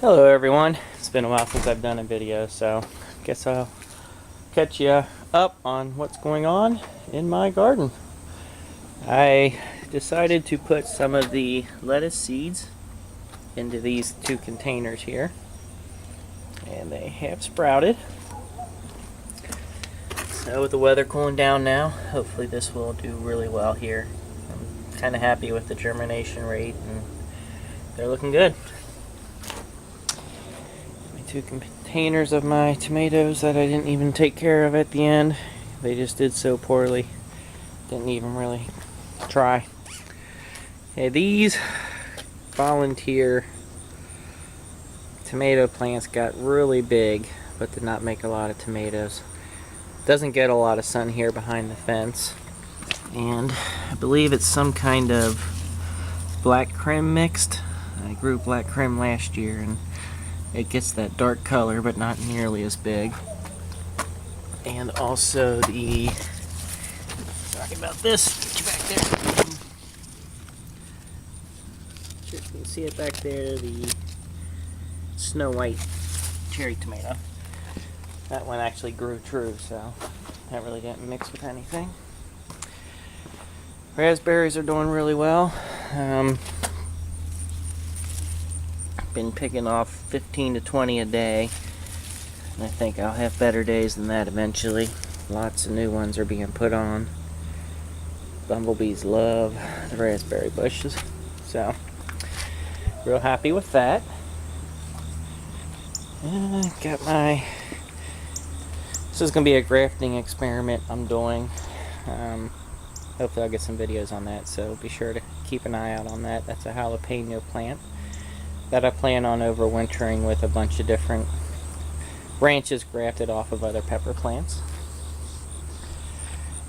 Hello everyone, it's been a while since I've done a video, so guess I'll catch you up on what's going on in my garden. I decided to put some of the lettuce seeds into these two containers here, and they have sprouted. So with the weather cooling down now, hopefully this will do really well here. I'm kind of happy with the germination rate and they're looking good. Two containers of my tomatoes that I didn't even take care of at the end. They just did so poorly. Didn't even really try. Okay, these volunteer tomato plants got really big, but did not make a lot of tomatoes. Doesn't get a lot of sun here behind the fence. And I believe it's some kind of black creme mixed. I grew black creme last year and it gets that dark color, but not nearly as big. And also sorry about this, back there. You can see it back there, the Snow White cherry tomato. That one actually grew true, so that really didn't mix with anything. Raspberries are doing really well. Been picking off 15 to 20 a day, and I think I'll have better days than that eventually. Lots of new ones are being put on. Bumblebees love the raspberry bushes, so real happy with that. And got my, this is going to be a grafting experiment I'm doing. Hopefully I'll get some videos on that, so be sure to keep an eye out on that. That's a jalapeno plant that I plan on overwintering with a bunch of different branches grafted off of other pepper plants.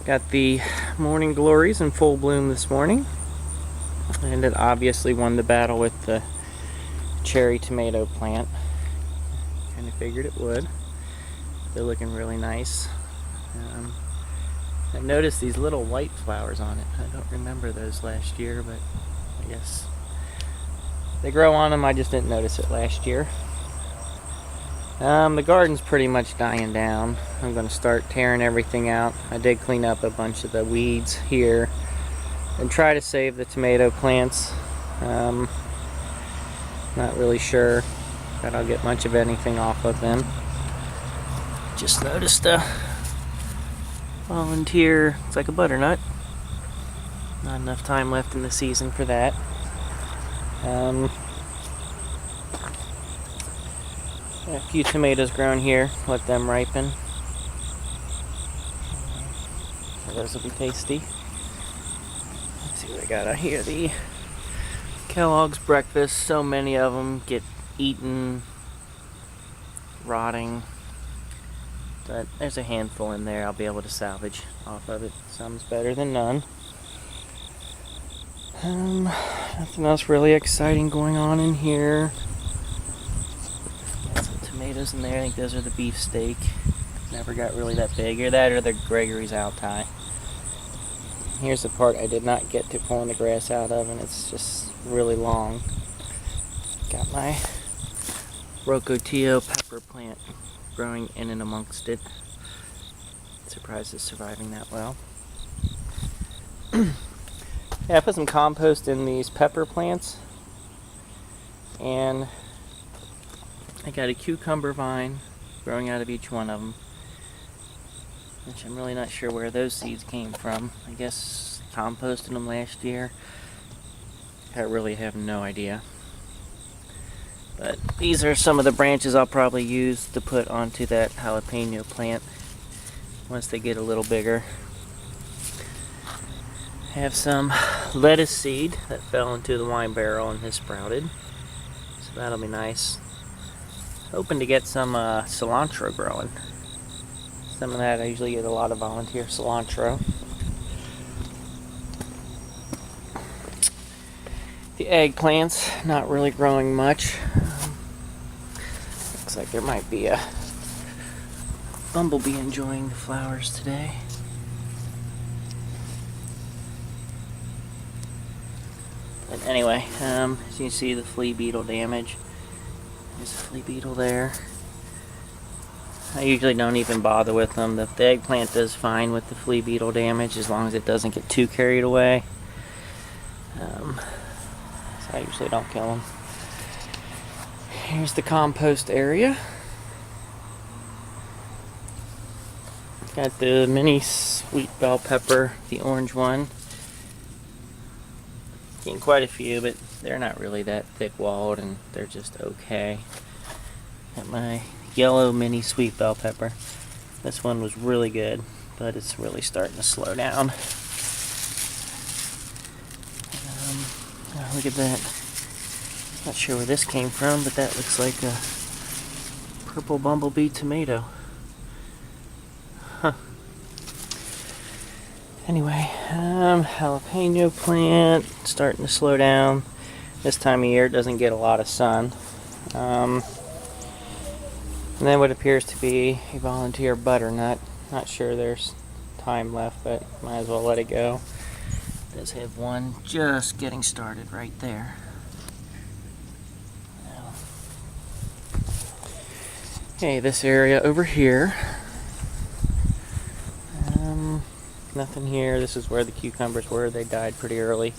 Got the morning glories in full bloom this morning, and it obviously won the battle with the cherry tomato plant. Kind of figured it would. They're looking really nice. I noticed these little white flowers on it. I don't remember those last year, but I guess they grow on them. I just didn't notice it last year. The garden's pretty much dying down. I'm going to start tearing everything out. I did clean up a bunch of the weeds here and try to save the tomato plants. Not really sure that I'll get much of anything off of them. Just noticed a volunteer, it's like a butternut. Not enough time left in the season for that. A few tomatoes grown here, let them ripen. Those will be tasty. Let's see what I got out here. The Kellogg's breakfast, so many of them get eaten, rotting. But there's a handful in there I'll be able to salvage off of it. Some's better than none. Nothing else really exciting going on in here. Got some tomatoes in there. I think those are the beefsteak. Never got really that big. Or that or the Gregory's Altai. Here's the part I did not get to pulling the grass out of, and it's just really long. Got my Rocotillo pepper plant growing in and amongst it. Surprised it's surviving that well. Yeah, I put some compost in these pepper plants, and I got a cucumber vine growing out of each one of them, which I'm really not sure where those seeds came from. I guess composted them last year. I really have no idea. But these are some of the branches I'll probably use to put onto that jalapeno plant once they get a little bigger. Have some lettuce seed that fell into the wine barrel and has sprouted, so that'll be nice. Hoping to get some cilantro growing. Some of that, I usually get a lot of volunteer cilantro. The eggplants, not really growing much. Looks like there might be a bumblebee enjoying the flowers today. But anyway, as you can see, the flea beetle damage. There's a flea beetle there. I usually don't even bother with them. The eggplant does fine with the flea beetle damage as long as it doesn't get too carried away. So I usually don't kill them. Here's the compost area. Got the mini sweet bell pepper, the orange one. Getting quite a few, but they're not really that thick-walled, and they're just okay. Got my yellow mini sweet bell pepper. This one was really good, but it's really starting to slow down. Look at that. Not sure where this came from, but that looks like a purple bumblebee tomato. Huh. Anyway, jalapeno plant starting to slow down. This time of year it doesn't get a lot of sun. And then what appears to be a volunteer butternut. Not sure there's time left, but might as well let it go. It does have one just getting started right there. Okay, this area over here. Nothing here. This is where the cucumbers were. They died pretty early.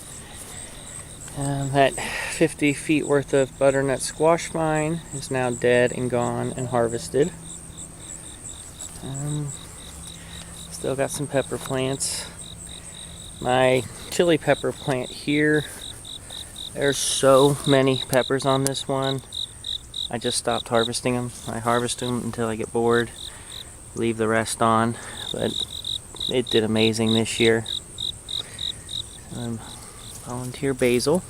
That 50 feet worth of butternut squash vine is now dead and gone and harvested. Still got some pepper plants. My chili pepper plant here, there's so many peppers on this one. I just stopped harvesting them. I harvest them until I get bored, leave the rest on, but it did amazing this year. Volunteer basil.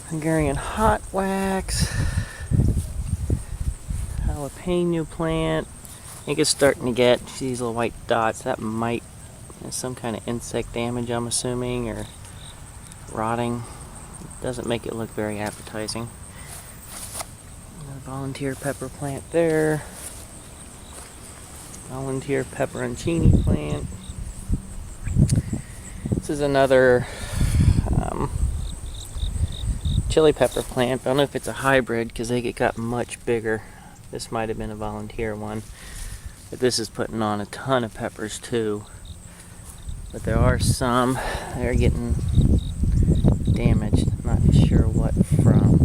Hungarian hot wax. Jalapeno plant. I think it's starting to get these little white dots. That might have some kind of insect damage, I'm assuming, or rotting. It doesn't make it look very appetizing. Volunteer pepper plant there. Volunteer pepperoncini plant. This is another chili pepper plant. I don't know if it's a hybrid because they got much bigger. This might have been a volunteer one. But this is putting on a ton of peppers too. But there are some that are getting damaged. I'm not sure what from.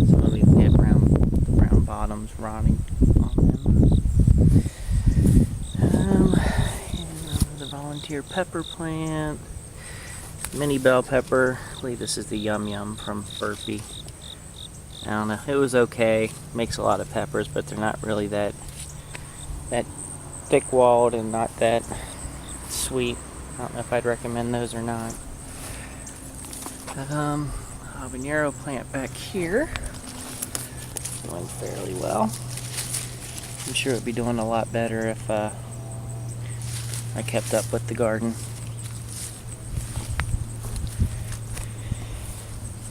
Some of these get the brown bottoms rotting on them. The volunteer pepper plant. Mini bell pepper. I believe this is the Yum Yum from Burpee. I don't know. It was okay. Makes a lot of peppers, but they're not really that thick-walled and not that sweet. I don't know if I'd recommend those or not. Habanero plant back here. Doing fairly well. I'm sure it'd be doing a lot better if I kept up with the garden.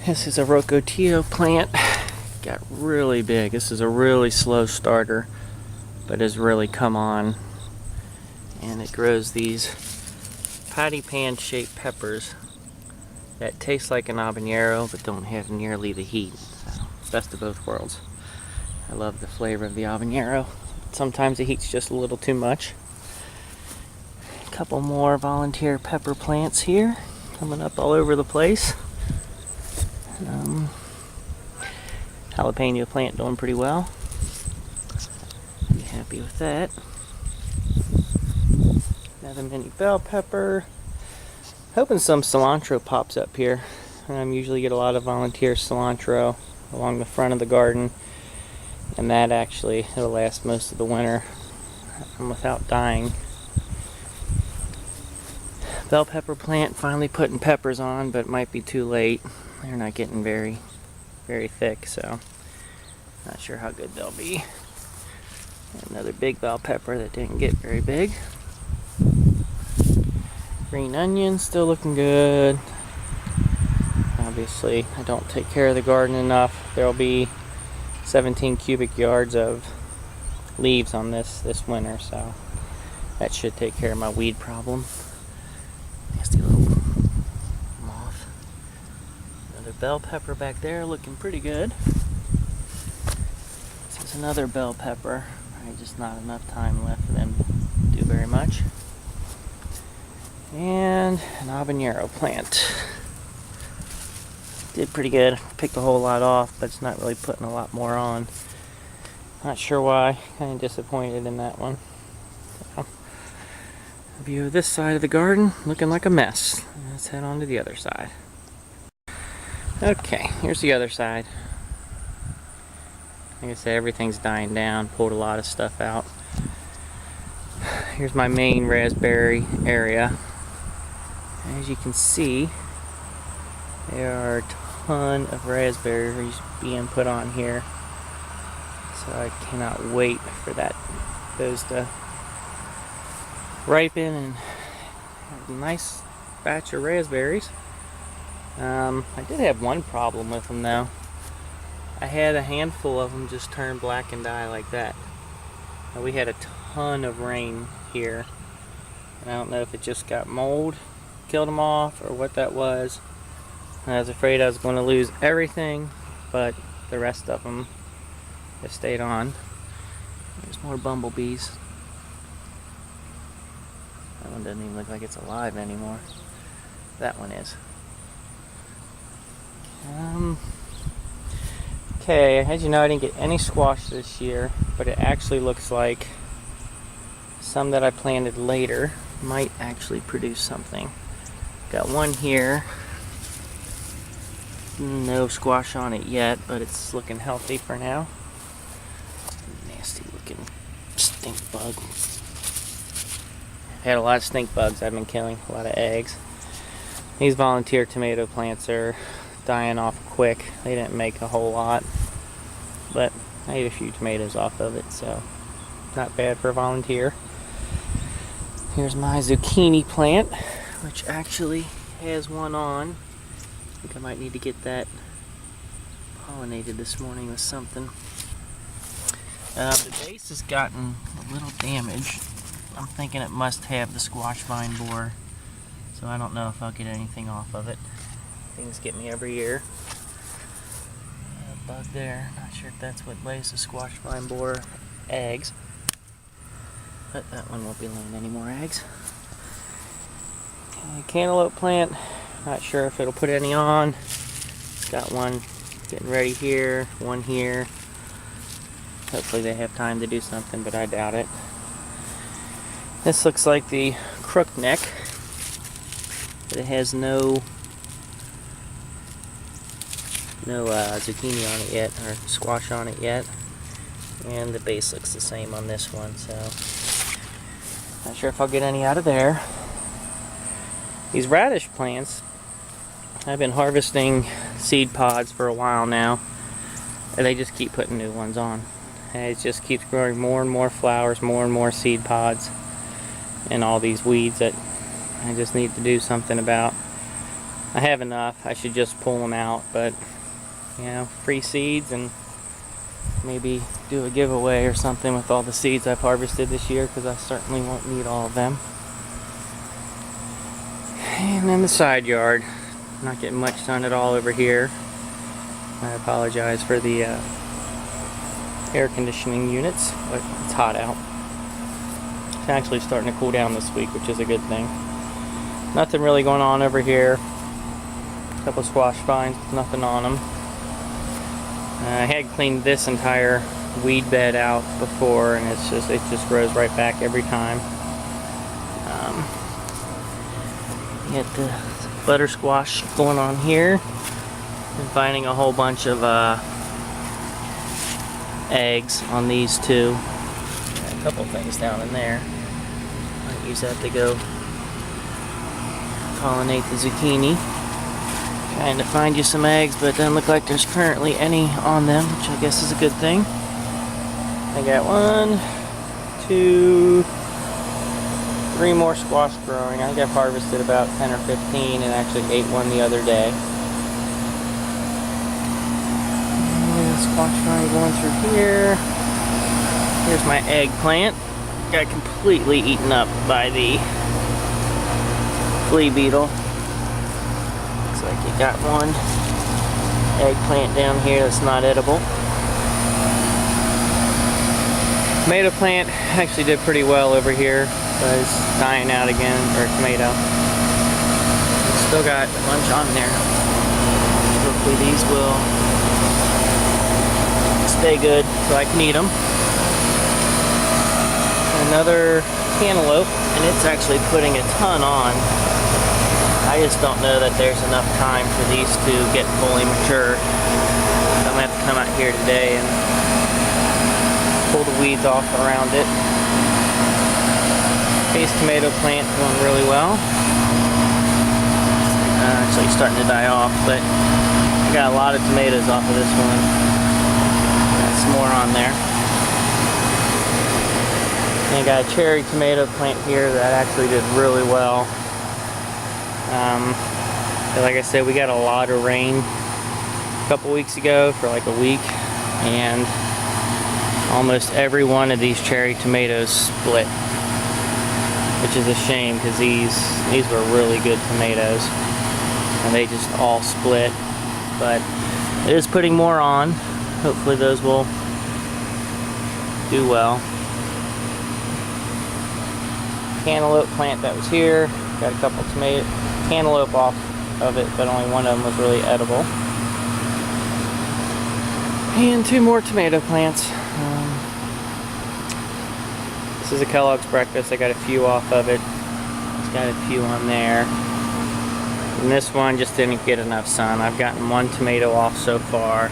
This is a Rocotillo plant. Got really big. This is a really slow starter, but has really come on. And it grows these patty pan shaped peppers that taste like an habanero but don't have nearly the heat. So, best of both worlds. I love the flavor of the habanero. Sometimes the heat's just a little too much. A couple more volunteer pepper plants here, coming up all over the place. Jalapeno plant doing pretty well. Be happy with that. Another mini bell pepper. Hoping some cilantro pops up here. Usually get a lot of volunteer cilantro along the front of the garden, and that actually it'll last most of the winter without dying. Bell pepper plant finally putting peppers on, but it might be too late. They're not getting very thick, so not sure how good they'll be. Another big bell pepper that didn't get very big. Green onion still looking good. Obviously, I don't take care of the garden enough. There'll be 17 cubic yards of leaves on this winter, so that should take care of my weed problem. Nasty little moth. Another bell pepper back there looking pretty good. This is another bell pepper. Probably just not enough time left for them to do very much. And an habanero plant. Did pretty good. Picked a whole lot off, but it's not really putting a lot more on. Not sure why. Kind of disappointed in that one. So, view of this side of the garden looking like a mess. Let's head on to the other side. Okay, here's the other side. Like I said, everything's dying down. Pulled a lot of stuff out. Here's my main raspberry area. As you can see, there are a ton of raspberries being put on here. So I cannot wait for those to ripen and have a nice batch of raspberries. I did have one problem with them though. I had a handful of them just turn black and die like that. Now, we had a ton of rain here. And I don't know if it just got mold, killed them off, or what that was. And I was afraid I was going to lose everything, but the rest of them have stayed on. There's more bumblebees. That one doesn't even look like it's alive anymore. That one is. Okay, as you know, I didn't get any squash this year, but it actually looks like some that I planted later might actually produce something. Got one here. No squash on it yet, but it's looking healthy for now. Nasty looking stink bug. I've had a lot of stink bugs I've been killing, a lot of eggs. These volunteer tomato plants are dying off quick. They didn't make a whole lot, but I ate a few tomatoes off of it, so not bad for a volunteer. Here's my zucchini plant, which actually has one on. I think I might need to get that pollinated this morning with something. The base has gotten a little damaged. I'm thinking it must have the squash vine borer, so I don't know if I'll get anything off of it. Things get me every year. A bug there. Not sure if that's what lays the squash vine borer eggs, but that one won't be laying any more eggs. Okay, cantaloupe plant. Not sure if it'll put any on. It's got one getting ready here, one here. Hopefully they have time to do something, but I doubt it. This looks like the crookneck, but it has no zucchini on it yet, or squash on it yet. And the base looks the same on this one, so not sure if I'll get any out of there. These radish plants, I've been harvesting seed pods for a while now, and they just keep putting new ones on. And it just keeps growing more and more flowers, more and more seed pods, and all these weeds that I just need to do something about. I have enough. I should just pull them out, but you know, free seeds, and maybe do a giveaway or something with all the seeds I've harvested this year, because I certainly won't need all of them. And then the side yard. Not getting much done at all over here. I apologize for the air conditioning units, but it's hot out. It's actually starting to cool down this week, which is a good thing. Nothing really going on over here. A couple squash vines with nothing on them. I had cleaned this entire weed bed out before, and it just grows right back every time. Get the butter squash going on here. I'm finding a whole bunch of eggs on these two. Got a couple things down in there. Might use that to go pollinate the zucchini. Trying to find you some eggs, but it doesn't look like there's currently any on them, which I guess is a good thing. I got 1, 2, 3 more squash growing. I think I've harvested about 10 or 15 and actually ate one the other day. Squash vine going through here. Here's my eggplant. Got completely eaten up by the flea beetle. Looks like you got one eggplant down here that's not edible. Tomato plant actually did pretty well over here, but it's dying out again, or tomato. Still got a bunch on there. Hopefully these will stay good so I can eat them. Another cantaloupe, and it's actually putting a ton on. I just don't know that there's enough time for these to get fully mature. I'm gonna have to come out here today and pull the weeds off around it. Face tomato plant going really well. Actually starting to die off, but I got a lot of tomatoes off of this one. Got some more on there. And I got a cherry tomato plant here that actually did really well. Like I said, we got a lot of rain a couple weeks ago for like a week, and almost every one of these cherry tomatoes split, which is a shame because these were really good tomatoes, and they just all split. But it is putting more on. Hopefully those will do well. Cantaloupe plant that was here, got a couple cantaloupe off of it, but only one of them was really edible. And two more tomato plants. This is a Kellogg's breakfast. I got a few off of it. It's got a few on there. And this one just didn't get enough sun. I've gotten one tomato off so far,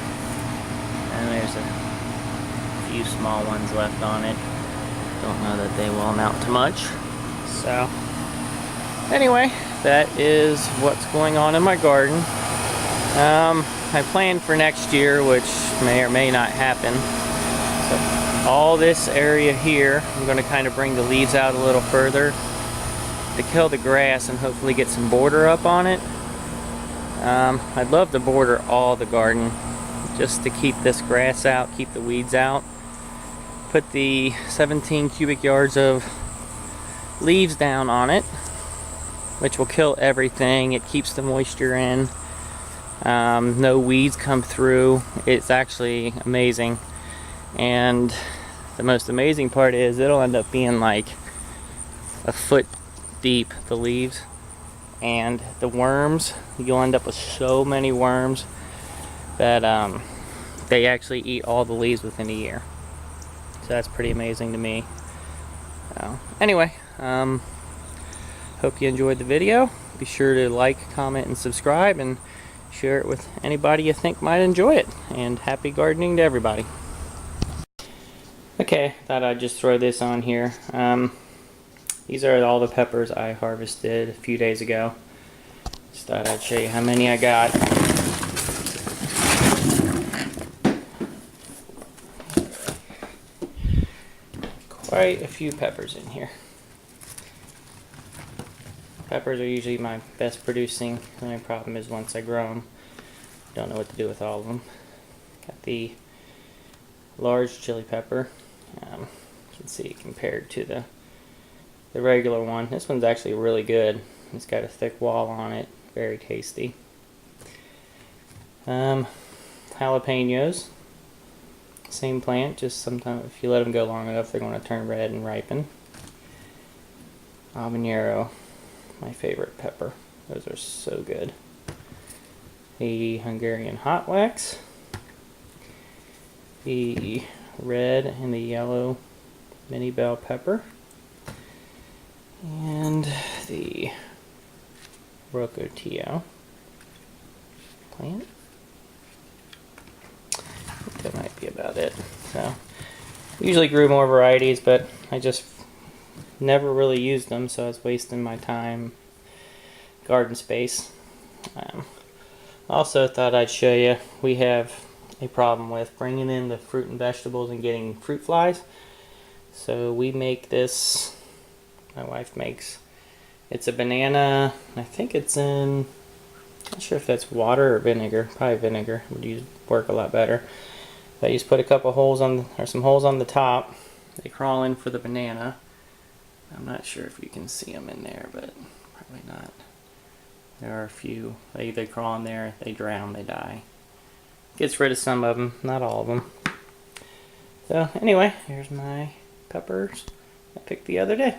and there's a few small ones left on it. Don't know that they will amount to much. So anyway, that is what's going on in my garden. I planned for next year, which may or may not happen. So all this area here, I'm going to kind of bring the leaves out a little further to kill the grass and hopefully get some border up on it. I'd love to border all the garden just to keep this grass out, keep the weeds out. Put the 17 cubic yards of leaves down on it, which will kill everything. It keeps the moisture in. No weeds come through. It's actually amazing. And the most amazing part is it'll end up being like a foot deep, the leaves. And the worms, you'll end up with so many worms that they actually eat all the leaves within a year. So that's pretty amazing to me. So anyway, hope you enjoyed the video. Be sure to like, comment, and subscribe, and share it with anybody you think might enjoy it. And happy gardening to everybody. Okay, thought I'd just throw this on here. These are all the peppers I harvested a few days ago. Just thought I'd show you how many I got. Quite a few peppers in here. Peppers are usually my best producing. The only problem is once I grow them, don't know what to do with all of them. Got the large chili pepper. You can see compared to the regular one. This one's actually really good. It's got a thick wall on it. Very tasty. Jalapenos. Same plant, just sometimes if you let them go long enough, they're going to turn red and ripen. Habanero, my favorite pepper. Those are so good. The Hungarian hot wax. The red and the yellow mini bell pepper. And the Rocotillo plant. I think that might be about it. So, usually grew more varieties, but I just never really used them, so I was wasting my time, garden space. Also thought I'd show you, we have a problem with bringing in the fruit and vegetables and getting fruit flies. So we make this, my wife makes, it's a banana, I think it's in, not sure if that's water or vinegar, probably vinegar would work a lot better. But you just put a couple holes on, or some holes on the top, they crawl in for the banana. I'm not sure if you can see them in there, but probably not. There are a few, they crawl in there, they drown, they die. Gets rid of some of them, not all of them. So anyway, here's my peppers I picked the other day.